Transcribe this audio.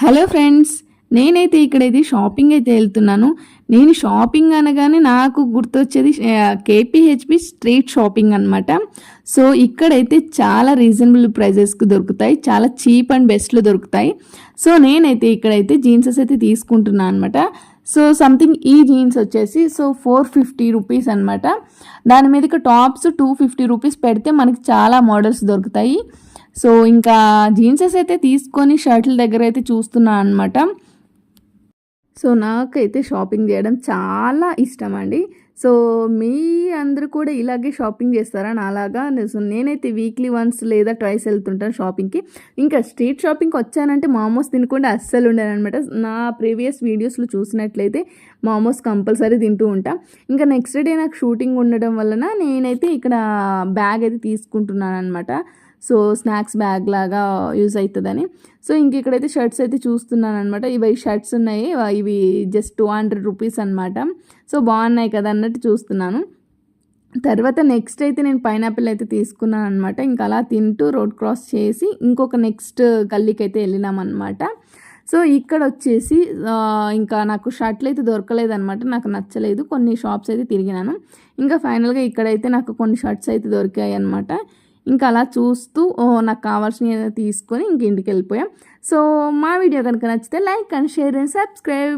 Hello friends, నేనైతే ఇక్కడైతే shopping అయితే వెళ్తున్నాను. నేను షాపింగ్ అనగానే నాకు గుర్తొచ్చేది కేపీహెచ్బి స్ట్రీట్ షాపింగ్ అనమాట. సో ఇక్కడైతే చాలా రీజనబుల్ ప్రైజెస్కి దొరుకుతాయి, చాలా చీప్ అండ్ బెస్ట్లో దొరుకుతాయి. సో నేనైతే ఇక్కడైతే జీన్సెస్ అయితే తీసుకుంటున్నాను అనమాట. సో సంథింగ్ ఈ జీన్స్ వచ్చేసి 450 రూపీస్ అనమాట. దాని మీదకి టాప్స్ 250 రూపీస్ పెడితే మనకి చాలా మోడల్స్ దొరుకుతాయి. సో ఇంకా జీన్సెస్ అయితే తీసుకొని షర్ట్ల దగ్గర అయితే చూస్తున్నాను అనమాట. సో నాకైతే షాపింగ్ చేయడం చాలా ఇష్టం అండి. సో మీ అందరూ కూడా ఇలాగే షాపింగ్ చేస్తారా నాలాగా? నేనైతే వీక్లీ వన్స్ లేదా ట్వైస్ వెళ్తుంటాను షాపింగ్కి. ఇంకా స్ట్రీట్ షాపింగ్కి వచ్చానంటే మోమోస్ తినకుండా అస్సలు ఉండనమాట. నా ప్రీవియస్ వీడియోస్లో చూసినట్లయితే మోమోస్ కంపల్సరీ తింటూ ఉంటా. ఇంకా నెక్స్ట్ డే నాకు షూటింగ్ ఉండడం వలన నేనైతే ఇక్కడ బ్యాగ్ అయితే తీసుకుంటున్నాను అనమాట. సో స్నాక్స్ బ్యాగ్ లాగా యూజ్ అవుతుందని. సో ఇంక ఇక్కడైతే షర్ట్స్ అయితే చూస్తున్నాను అనమాట. ఇవి షర్ట్స్ ఉన్నాయి, ఇవి జస్ట్ 200 రూపీస్ అనమాట. సో బాగున్నాయి కదా అన్నట్టు చూస్తున్నాను. తర్వాత నెక్స్ట్ అయితే నేను పైనాపిల్ అయితే తీసుకున్నాను అనమాట. ఇంకా అలా తింటూ రోడ్ క్రాస్ చేసి ఇంకొక నెక్స్ట్ గల్లీకి అయితే వెళ్ళినామన్నమాట. సో ఇక్కడ వచ్చేసి ఇంకా నాకు షర్ట్లు అయితే దొరకలేదనమాట, నాకు నచ్చలేదు. కొన్ని షాప్స్ అయితే తిరిగినాను. ఇంకా ఫైనల్గా ఇక్కడైతే నాకు కొన్ని షర్ట్స్ అయితే దొరికాయి అనమాట. ఇంకా అలా చూస్తూ నాకు కావాల్సినవి తీసుకొని ఇంక ఇంటికి వెళ్ళిపోయాం. సో మా వీడియో కనుక నచ్చితే like and share and subscribe.